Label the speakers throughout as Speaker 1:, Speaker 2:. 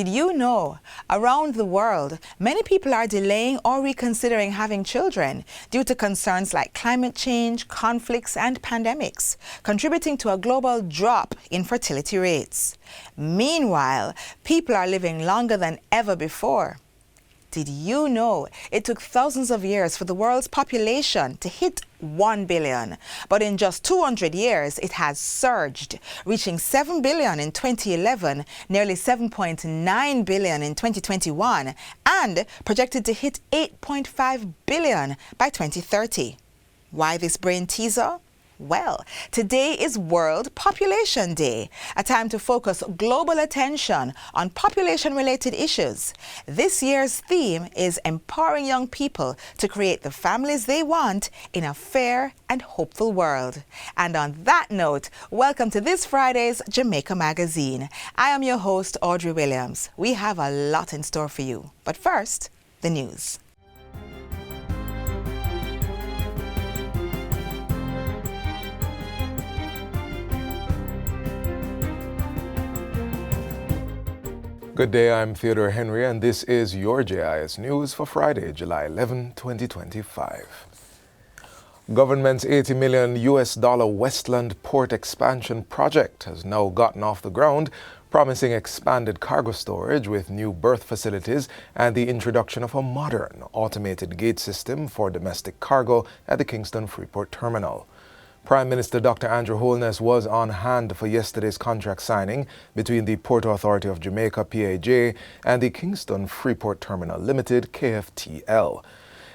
Speaker 1: Did you know, around the world, many people are delaying or reconsidering having children due to concerns like climate change, conflicts, and pandemics, contributing to a global drop in fertility rates. Meanwhile, people are living longer than ever before. Did you know it took thousands of years for the world's population to hit 1 billion, but in just 200 years it has surged, reaching 7 billion in 2011, nearly 7.9 billion in 2021, and projected to hit 8.5 billion by 2030. Why this brain teaser? Well, today is World Population Day, a time to focus global attention on population-related issues. This year's theme is empowering young people to create the families they want in a fair and hopeful world. And on that note, welcome to this Friday's Jamaica Magazine. I am your host, Audrey Williams. We have a lot in store for you. But first, the news.
Speaker 2: Good day, I'm Theodore Henry, and this is your JIS News for Friday, July 11, 2025. Government's $80 million Westland Port Expansion project has now gotten off the ground, promising expanded cargo storage with new berth facilities and the introduction of a modern automated gate system for domestic cargo at the Kingston Freeport Terminal. Prime Minister Dr. Andrew Holness was on hand for yesterday's contract signing between the Port Authority of Jamaica, PAJ, and the Kingston Freeport Terminal Limited, KFTL.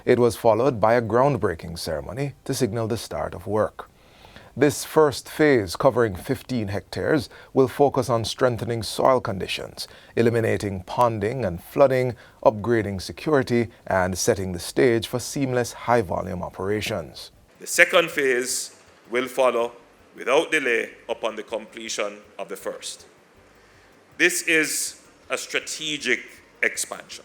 Speaker 2: It was followed by a groundbreaking ceremony to signal the start of work. This first phase, covering 15 hectares, will focus on strengthening soil conditions, eliminating ponding and flooding, upgrading security, and setting the stage for seamless high-volume operations.
Speaker 3: The second phase will follow without delay upon the completion of the first. This is a strategic expansion.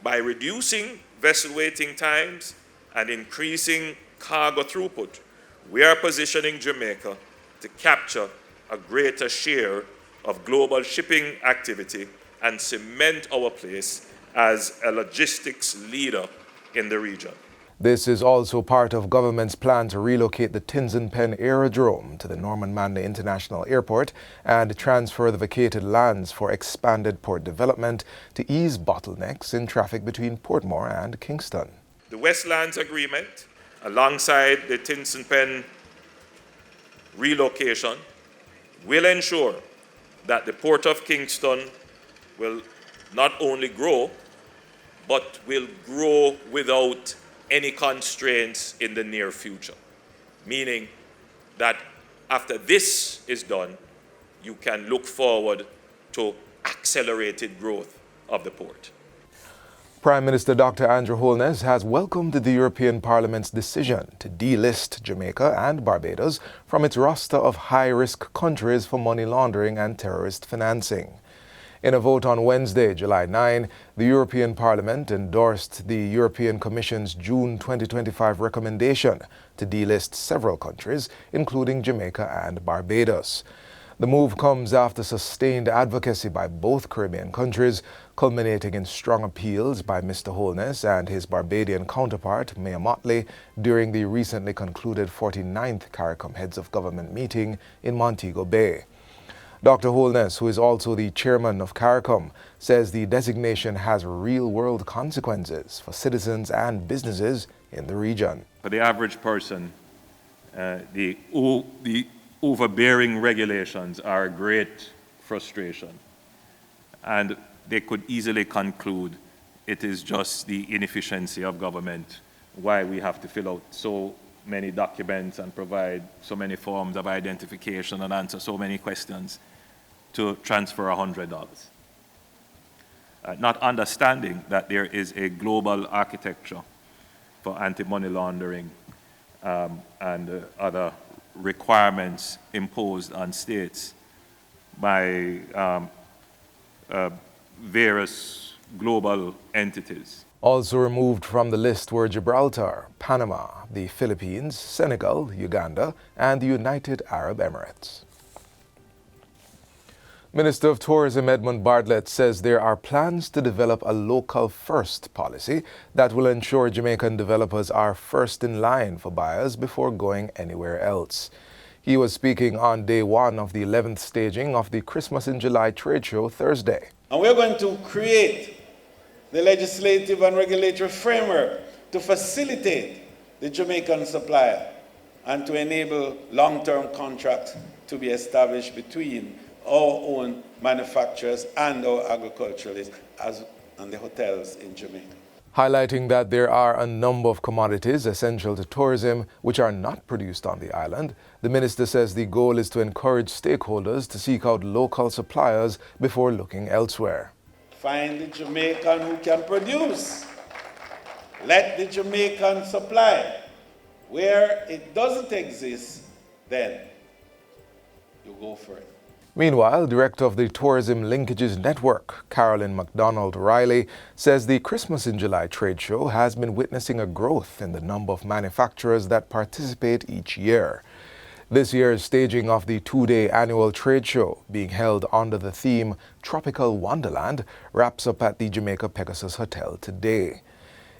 Speaker 3: By reducing vessel waiting times and increasing cargo throughput, we are positioning Jamaica to capture a greater share of global shipping activity and cement our place as a logistics leader in the region.
Speaker 2: This is also part of government's plan to relocate the Tinson Pen Aerodrome to the Norman Manley International Airport and transfer the vacated lands for expanded port development to ease bottlenecks in traffic between Portmore and Kingston.
Speaker 3: The Westlands Agreement, alongside the Tinson Pen relocation, will ensure that the Port of Kingston will not only grow, but will grow without any constraints in the near future, meaning that after this is done, you can look forward to accelerated growth of the port.
Speaker 2: Prime Minister Dr. Andrew Holness has welcomed the European Parliament's decision to delist Jamaica and Barbados from its roster of high-risk countries for money laundering and terrorist financing. In a vote on Wednesday, July 9, the European Parliament endorsed the European Commission's June 2025 recommendation to delist several countries, including Jamaica and Barbados. The move comes after sustained advocacy by both Caribbean countries, culminating in strong appeals by Mr. Holness and his Barbadian counterpart, Mayor Motley, during the recently concluded 49th CARICOM Heads of Government meeting in Montego Bay. Dr. Holness, who is also the chairman of CARICOM, says the designation has real-world consequences for citizens and businesses in the region.
Speaker 4: For the average person, the overbearing regulations are a great frustration. And they could easily conclude it is just the inefficiency of government, why we have to fill out so many documents and provide so many forms of identification and answer so many questions to transfer $100. Not understanding that there is a global architecture for anti-money laundering and other requirements imposed on states by various global entities.
Speaker 2: Also removed from the list were Gibraltar, Panama, the Philippines, Senegal, Uganda, and the United Arab Emirates. Minister of Tourism Edmund Bartlett says there are plans to develop a local-first policy that will ensure Jamaican developers are first in line for buyers before going anywhere else. He was speaking on day one of the 11th staging of the Christmas in July trade show Thursday.
Speaker 5: And we're going to create the legislative and regulatory framework to facilitate the Jamaican supplier and to enable long-term contracts to be established between our own manufacturers and our agriculturalists and the hotels in Jamaica.
Speaker 2: Highlighting that there are a number of commodities essential to tourism which are not produced on the island, the minister says the goal is to encourage stakeholders to seek out local suppliers before looking elsewhere.
Speaker 5: Find the Jamaican who can produce. Let the Jamaican supply. Where it doesn't exist, then you go for it.
Speaker 2: Meanwhile, Director of the Tourism Linkages Network, Carolyn MacDonald-Riley, says the Christmas in July trade show has been witnessing a growth in the number of manufacturers that participate each year. This year's staging of the two-day annual trade show, being held under the theme Tropical Wonderland, wraps up at the Jamaica Pegasus Hotel today.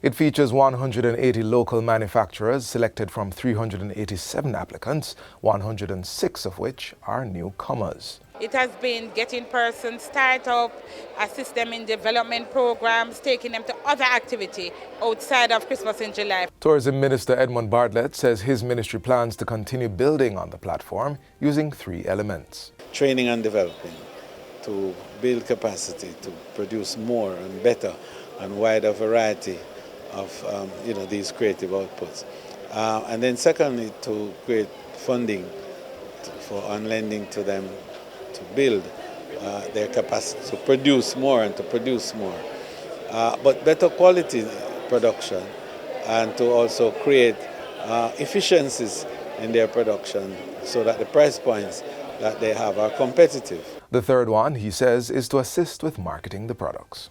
Speaker 2: It features 180 local manufacturers selected from 387 applicants, 106 of which are newcomers.
Speaker 6: It has been getting persons start up, assist them in development programs, taking them to other activity outside of Christmas in July.
Speaker 2: Tourism Minister Edmund Bartlett says his ministry plans to continue building on the platform using 3 elements.
Speaker 5: Training and developing to build capacity to produce more and better and wider variety of these creative outputs. And then secondly, to create funding and lending to them to build their capacity to produce more and to produce more. But better quality production and to also create efficiencies in their production so that the price points that they have are competitive.
Speaker 2: The third one, he says, is to assist with marketing the products.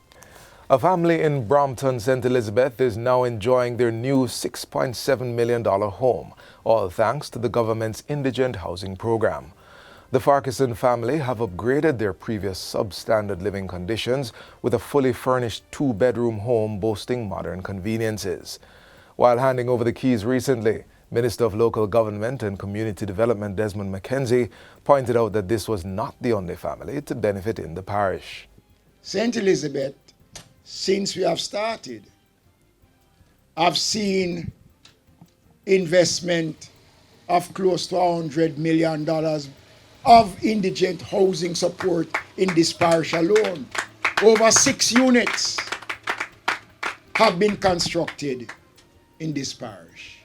Speaker 2: A family in Brompton, St. Elizabeth is now enjoying their new $6.7 million home, all thanks to the government's indigent housing program. The Farquharson family have upgraded their previous substandard living conditions with a fully furnished 2-bedroom home boasting modern conveniences. While handing over the keys recently, Minister of Local Government and Community Development Desmond McKenzie pointed out that this was not the only family to benefit in the parish.
Speaker 7: St. Elizabeth, since we have started, I've seen investment of close to $100 million of indigent housing support in this parish alone. Over 6 units have been constructed in this parish.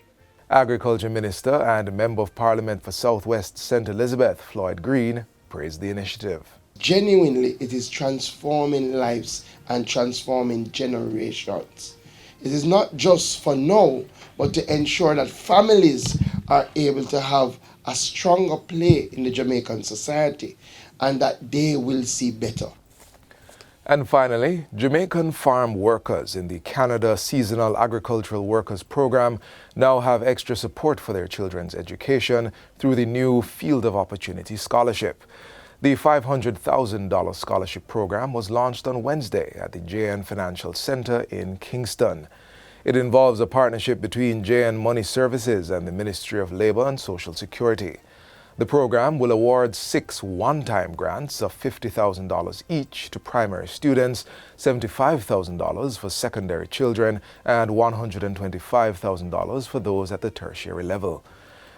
Speaker 2: Agriculture Minister and Member of Parliament for Southwest St. Elizabeth, Floyd Green, praised the initiative.
Speaker 8: Genuinely, it is transforming lives and transforming generations. It is not just for now, but to ensure that families are able to have a stronger play in the Jamaican society and that they will see better.
Speaker 2: And finally, Jamaican farm workers in the Canada Seasonal Agricultural Workers Program now have extra support for their children's education through the new Field of Opportunity Scholarship. The $500,000 scholarship program was launched on Wednesday at the JN Financial Center in Kingston. It involves a partnership between JN Money Services and the Ministry of Labour and Social Security. The program will award 6 one-time grants of $50,000 each to primary students, $75,000 for secondary children, and $125,000 for those at the tertiary level.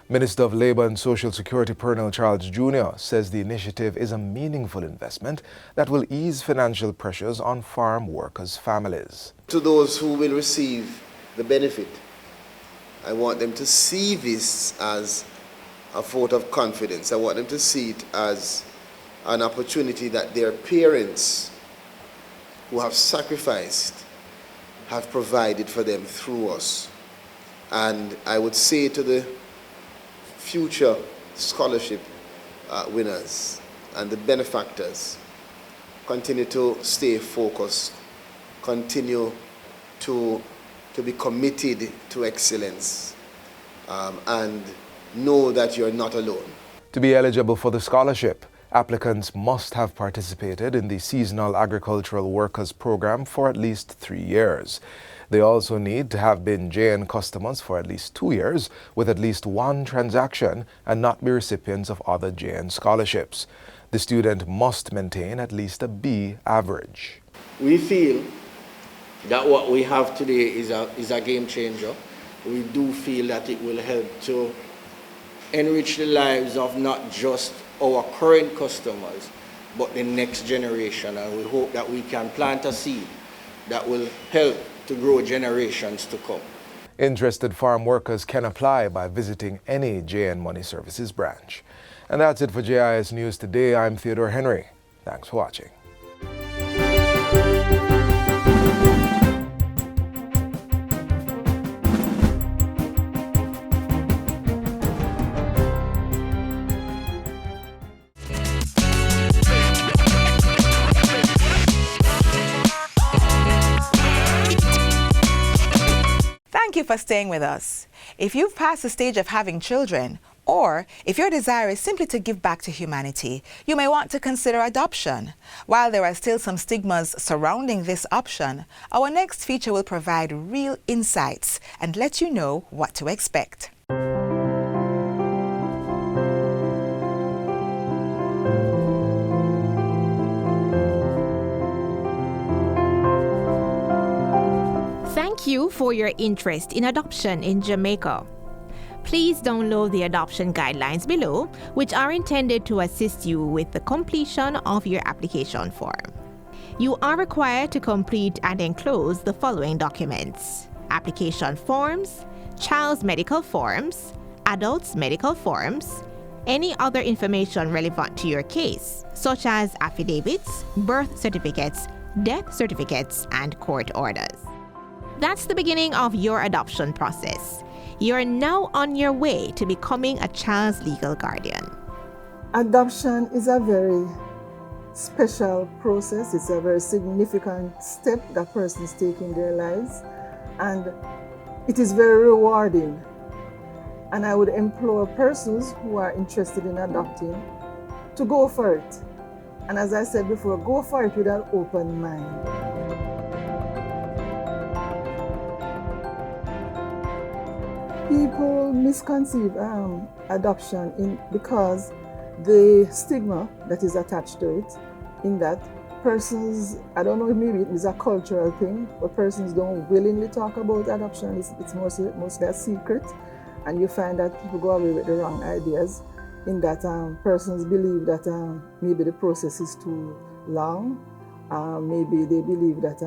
Speaker 2: Minister of Labour and Social Security Pernell Charles Jr. says the initiative is a meaningful investment that will ease financial pressures on farm workers' families.
Speaker 9: To those who will receive the benefit, I want them to see this as a vote of confidence. I want them to see it as an opportunity that their parents who have sacrificed have provided for them through us. And I would say to the future scholarship winners and the benefactors, continue to stay focused, continue to be committed to excellence, and know that you're not alone.
Speaker 2: To be eligible for the scholarship, Applicants must have participated in the Seasonal Agricultural Workers Program for at least 3 years. They also need to have been JN customers for at least 2 years with at least one transaction and not be recipients of other JN scholarships. The student must maintain at least a B average.
Speaker 10: We feel that what we have today is a game changer. We do feel that it will help to enrich the lives of not just our current customers, but the next generation. And we hope that we can plant a seed that will help to grow generations to come.
Speaker 2: Interested farm workers can apply by visiting any JN Money Services branch. And that's it for JIS News today. I'm Theodore Henry. Thanks for watching.
Speaker 1: Thank you for staying with us. If you've passed the stage of having children, or if your desire is simply to give back to humanity, you may want to consider adoption. While there are still some stigmas surrounding this option, our next feature will provide real insights and let you know what to expect.
Speaker 11: Thank you for your interest in adoption in Jamaica. Please download the adoption guidelines below, which are intended to assist you with the completion of your application form. You are required to complete and enclose the following documents: application forms, child's medical forms, adult's medical forms, any other information relevant to your case, such as affidavits, birth certificates, death certificates, and court orders. That's the beginning of your adoption process. You're now on your way to becoming a child's legal guardian.
Speaker 12: Adoption is a very special process. It's a very significant step that persons take in their lives, and it is very rewarding. And I would implore persons who are interested in adopting to go for it. And as I said before, go for it with an open mind. People misconceive adoption because the stigma that is attached to it, in that persons, I don't know, maybe it is a cultural thing, but persons don't willingly talk about adoption. It's mostly a secret, and you find that people go away with the wrong ideas, in that persons believe that maybe the process is too long, maybe they believe that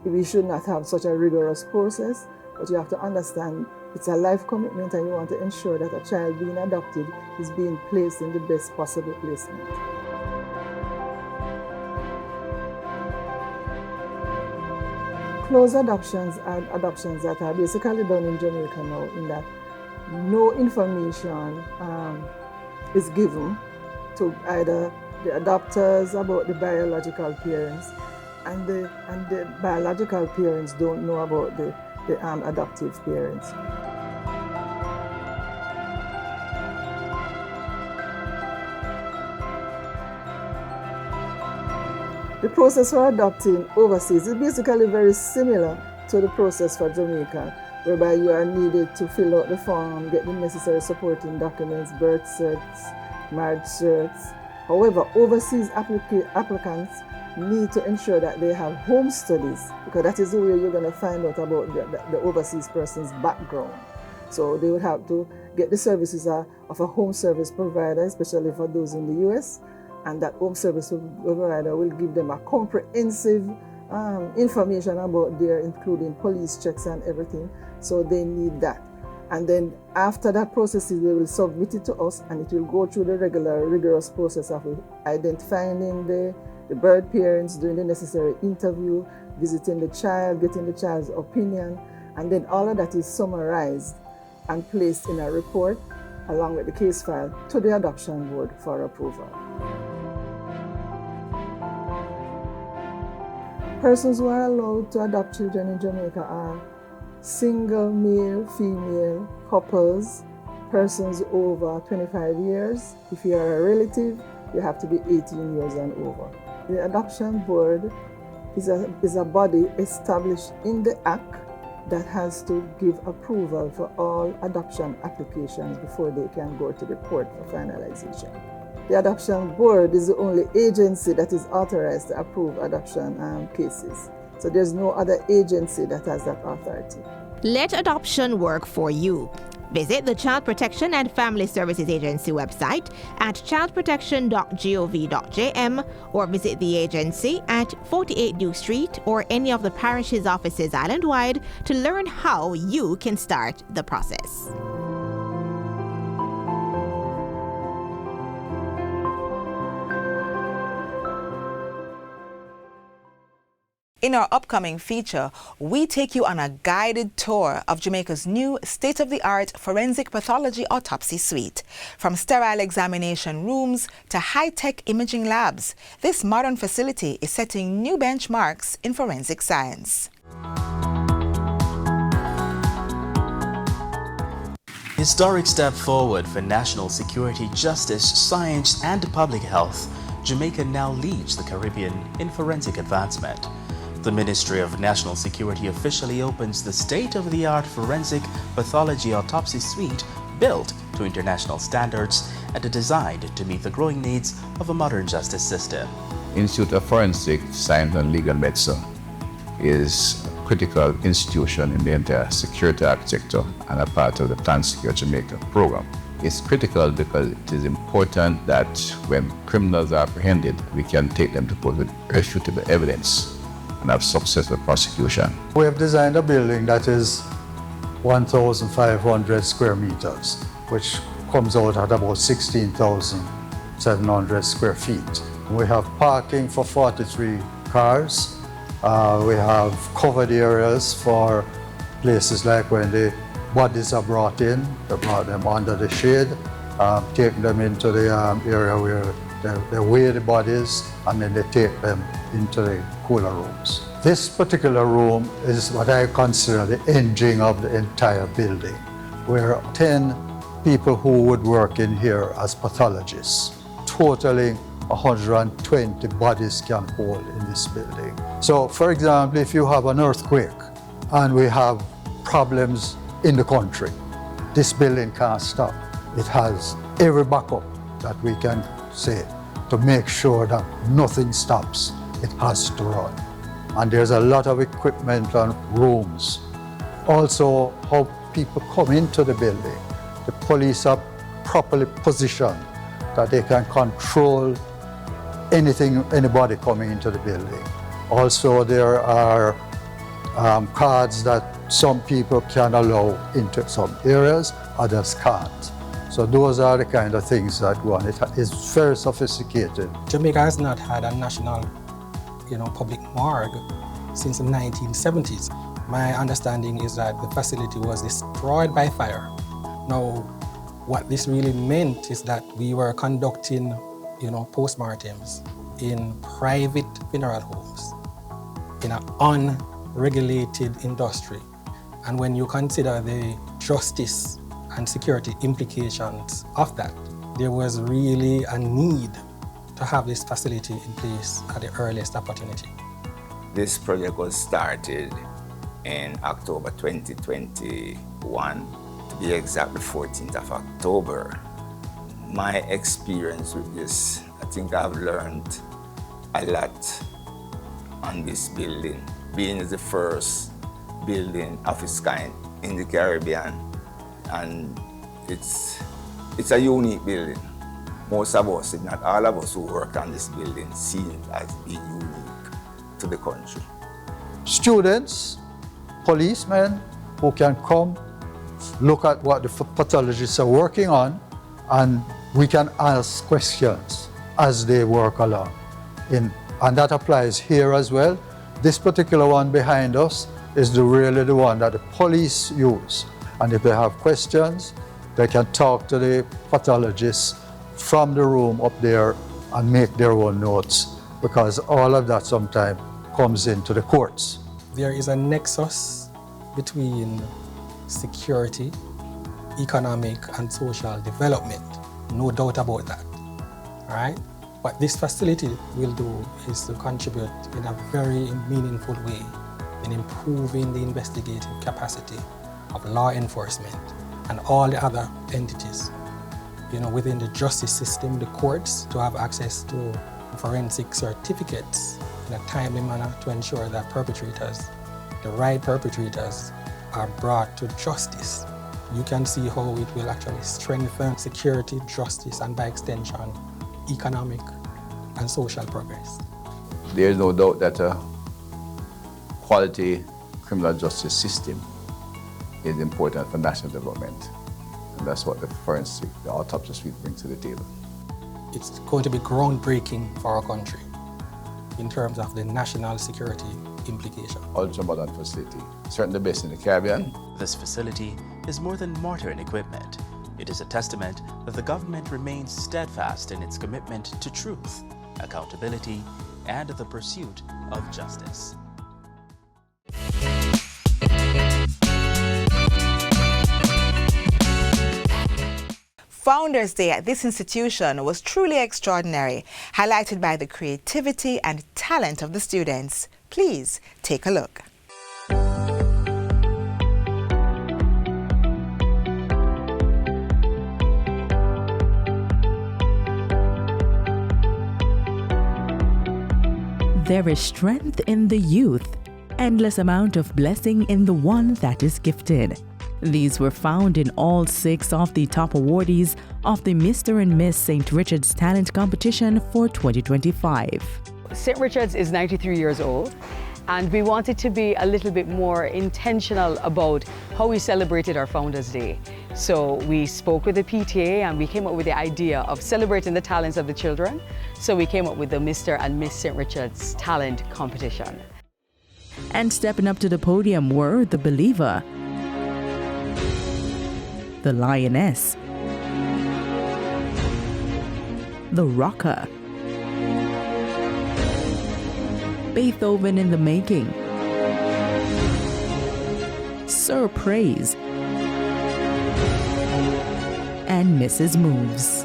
Speaker 12: we should not have such a rigorous process, but you have to understand it's a life commitment, and you want to ensure that a child being adopted is being placed in the best possible placement. Close adoptions are adoptions that are basically done in Jamaica now, in that no information is given to either the adopters about the biological parents, and the biological parents don't know about the adoptive parents. The process for adopting overseas is basically very similar to the process for Jamaica, whereby you are needed to fill out the form, get the necessary supporting documents, birth certs, marriage certs. However, overseas applicants need to ensure that they have home studies, because that is the way you're going to find out about the overseas person's background. So they would have to get the services of a home service provider, especially for those in the US, and that home service provider will give them a comprehensive information about their, including police checks and everything. So they need that. And then after that process, they will submit it to us, and it will go through the regular, rigorous process of identifying the birth parents, doing the necessary interview, visiting the child, getting the child's opinion, and then all of that is summarized and placed in a report along with the case file to the adoption board for approval. Persons who are allowed to adopt children in Jamaica are single male, female, couples, persons over 25 years, if you are a relative, you have to be 18 years and over. The Adoption Board is a body established in the Act that has to give approval for all adoption applications before they can go to the court for finalization. The Adoption Board is the only agency that is authorized to approve adoption cases. So there's no other agency that has that authority.
Speaker 11: Let adoption work for you. Visit the Child Protection and Family Services Agency website at childprotection.gov.jm or visit the agency at 48 Duke Street or any of the parish's offices island-wide to learn how you can start the process.
Speaker 1: In our upcoming feature, we take you on a guided tour of Jamaica's new state-of-the-art forensic pathology autopsy suite. From sterile examination rooms to high-tech imaging labs, this modern facility is setting new benchmarks in forensic science.
Speaker 13: Historic step forward for national security, justice, science, and public health. Jamaica now leads the Caribbean in forensic advancement. The Ministry of National Security officially opens the state-of-the-art forensic pathology autopsy suite built to international standards and designed to meet the growing needs of a modern justice system.
Speaker 14: Institute of Forensic Science and Legal Medicine is a critical institution in the entire security architecture and a part of the Plan Secure Jamaica program. It's critical because it is important that when criminals are apprehended, we can take them to court with irrefutable evidence and have successful prosecution.
Speaker 15: We have designed a building that is 1,500 square meters, which comes out at about 16,700 square feet. We have parking for 43 cars. We have covered areas for places like when the bodies are brought in, they brought them under the shade, take them into the area where they weigh the bodies, and then they take them into the cooler rooms. This particular room is what I consider the engine of the entire building, where 10 people who would work in here as pathologists, totaling 120 bodies can hold in this building. So, for example, if you have an earthquake and we have problems in the country, this building can't stop. It has every backup that we can say to make sure that nothing stops. It has to run. And there's a lot of equipment and rooms. Also, how people come into the building. The police are properly positioned that they can control anybody coming into the building. Also, there are cards that some people can allow into some areas, others can't. So those are the kind of things that go on. It is very sophisticated.
Speaker 16: Jamaica has not had a national, public morgue since the 1970s. My understanding is that the facility was destroyed by fire. Now, what this really meant is that we were conducting, postmortems in private funeral homes, in an unregulated industry. And when you consider the justice and security implications of that, there was really a need to have this facility in place at the earliest opportunity.
Speaker 17: This project was started in October 2021, to be exact, the 14th of October. My experience with this, I think I've learned a lot on this building, being the first building of its kind in the Caribbean. And it's a unique building. Most of us, if not all of us who work on this building, see it as being unique to the country.
Speaker 15: Students, policemen who can come, look at what the pathologists are working on, and we can ask questions as they work along. And that applies here as well. This particular one behind us is really the one that the police use. And if they have questions, they can talk to the pathologists from the room up there and make their own notes, because all of that sometimes comes into the courts.
Speaker 16: There is a nexus between security, economic, and social development. No doubt about that. All right? What this facility will do is to contribute in a very meaningful way in improving the investigative capacity of law enforcement and all the other entities, within the justice system, the courts, to have access to forensic certificates in a timely manner to ensure that the right perpetrators, are brought to justice. You can see how it will actually strengthen security, justice, and by extension, economic and social progress.
Speaker 14: There is no doubt that a quality criminal justice system is important for national development. And that's what the forensic, the autopsy suite brings to the table.
Speaker 16: It's going to be groundbreaking for our country in terms of the national security implication.
Speaker 14: Ultra-modern facility, certainly the best in the Caribbean.
Speaker 13: This facility is more than modern equipment. It is a testament that the government remains steadfast in its commitment to truth, accountability, and the pursuit of justice.
Speaker 1: Founders Day at this institution was truly extraordinary, highlighted by the creativity and talent of the students. Please take a look.
Speaker 18: There is strength in the youth, endless amount of blessing in the one that is gifted. These were found in all 6 of the top awardees of the Mr. and Miss St. Richard's Talent Competition for 2025.
Speaker 19: St. Richard's is 93 years old, and we wanted to be a little bit more intentional about how we celebrated our Founders Day. So we spoke with the PTA and we came up with the idea of celebrating the talents of the children. So we came up with the Mr. and Miss St. Richard's Talent Competition.
Speaker 18: And stepping up to the podium were the Believer, the Lioness, the Rocker, Beethoven in the Making, Sir Praise, and Mrs. Moves.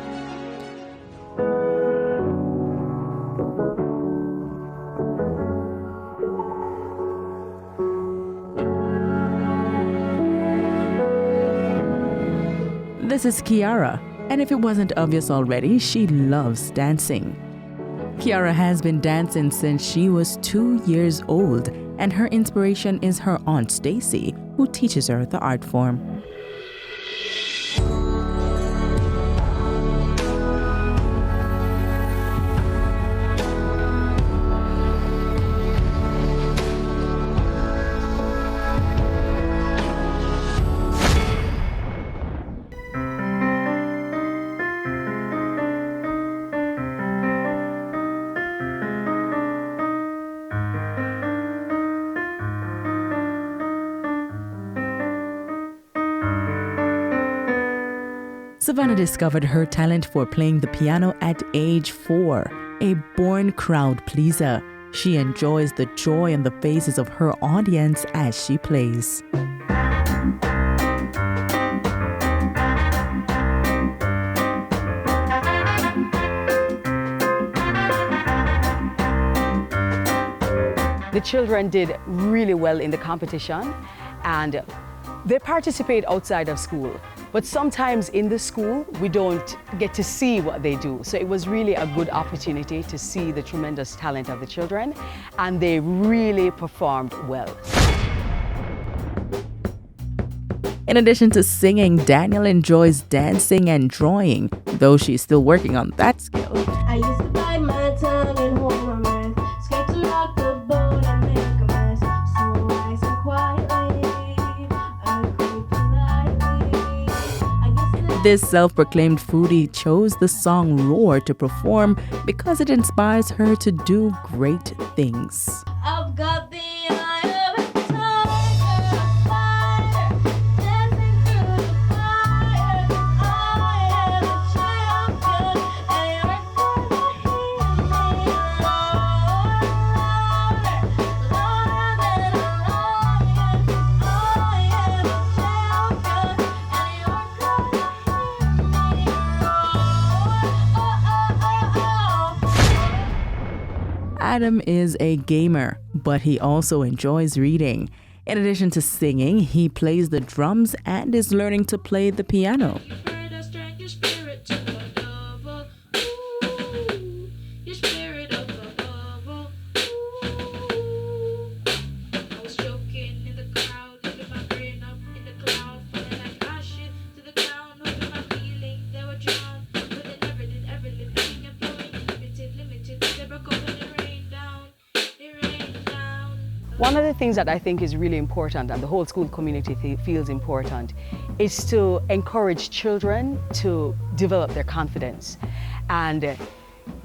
Speaker 18: This is Kiara, and if it wasn't obvious already, she loves dancing. Kiara has been dancing since she was 2 years old, and her inspiration is her aunt Stacy, who teaches her the art form. Savannah discovered her talent for playing the piano at age 4, a born crowd pleaser. She enjoys the joy on the faces of her audience as she plays.
Speaker 19: The children did really well in the competition, and they participate outside of school. But sometimes in the school, we don't get to see what they do. So it was really a good opportunity to see the tremendous talent of the children, and they really performed well.
Speaker 18: In addition to singing, Daniel enjoys dancing and drawing, though she's still working on that skill.
Speaker 20: I used to bite my tongue and hold my breath, scared to lock the boat and make a mess. So nice and quietly, I grew politely.
Speaker 18: This self-proclaimed foodie chose the song Roar to perform because it inspires her to do great things.
Speaker 20: I've got the eye of a tiger, fire, dancing through the fire. I am a champion, and you're gonna hear me roar louder than a lion. I am a champion, and you're gonna hear me roar. Oh, oh, oh, oh.
Speaker 18: Adam is a gamer, but he also enjoys reading. In addition to singing, he plays the drums and is learning to play the piano.
Speaker 19: One of the things that I think is really important and the whole school community feels important is to encourage children to develop their confidence. And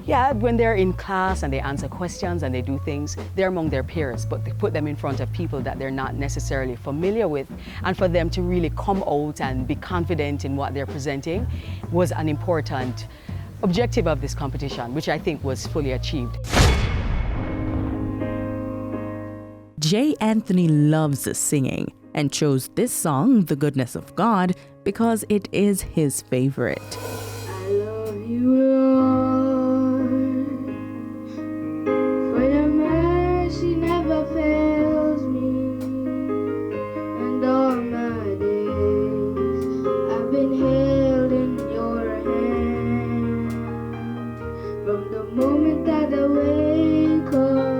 Speaker 19: yeah, when they're in class and they answer questions and they do things, they're among their peers, but they put them in front of people that they're not necessarily familiar with. And for them to really come out and be confident in what they're presenting was an important objective of this competition, which I think was fully achieved.
Speaker 18: J. Anthony loves singing and chose this song, The Goodness of God, because it is his favorite.
Speaker 20: I love you, Lord, for your mercy never fails me, and all my days I've been held in your hand. From the moment that I wake up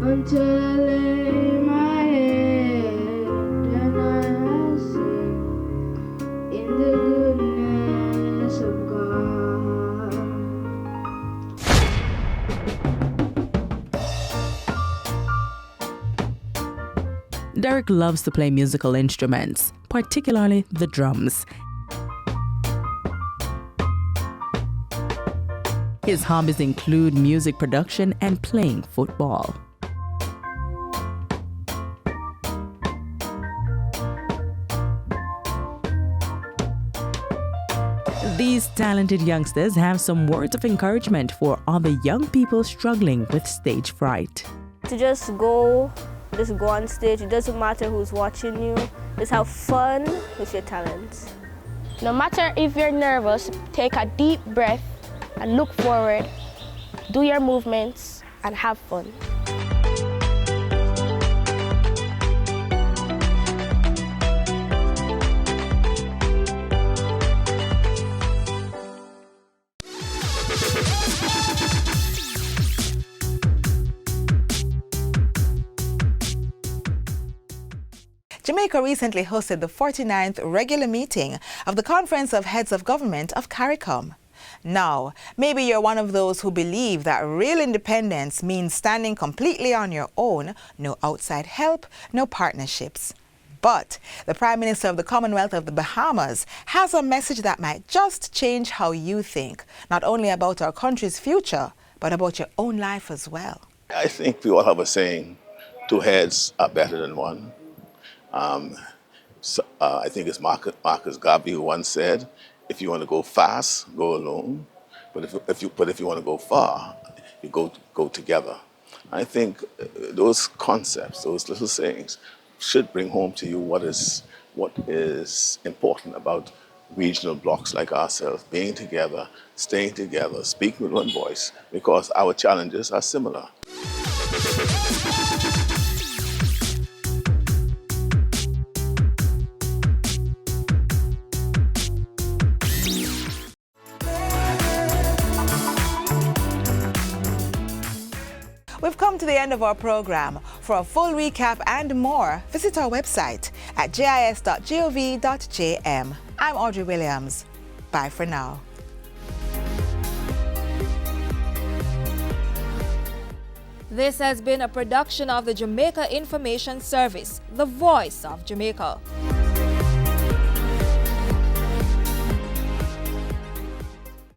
Speaker 20: until I lay my head, and I sing in the goodness of God.
Speaker 18: Derek loves to play musical instruments, particularly the drums. His hobbies include music production and playing football. These talented youngsters have some words of encouragement for other young people struggling with stage fright.
Speaker 21: To just go on stage. It doesn't matter who's watching you. Just have fun with your talents.
Speaker 22: No matter if you're nervous, take a deep breath and look forward. Do your movements and have fun.
Speaker 1: Jamaica recently hosted the 49th regular meeting of the Conference of Heads of Government of CARICOM. Now, maybe you're one of those who believe that real independence means standing completely on your own, no outside help, no partnerships. But the Prime Minister of the Commonwealth of the Bahamas has a message that might just change how you think, not only about our country's future, but about your own life as well.
Speaker 23: I think we all have a saying, 2 heads are better than one. I think it's Marcus Garvey who once said, if you want to go fast, go alone. But if you want to go far, you go together. I think those concepts, those little sayings, should bring home to you what is important about regional blocks like ourselves, being together, staying together, speaking with one voice, because our challenges are similar.
Speaker 1: We've come to the end of our program. For a full recap and more, visit our website at jis.gov.jm. I'm Audrey Williams. Bye for now.
Speaker 24: This has been a production of the Jamaica Information Service, the voice of Jamaica.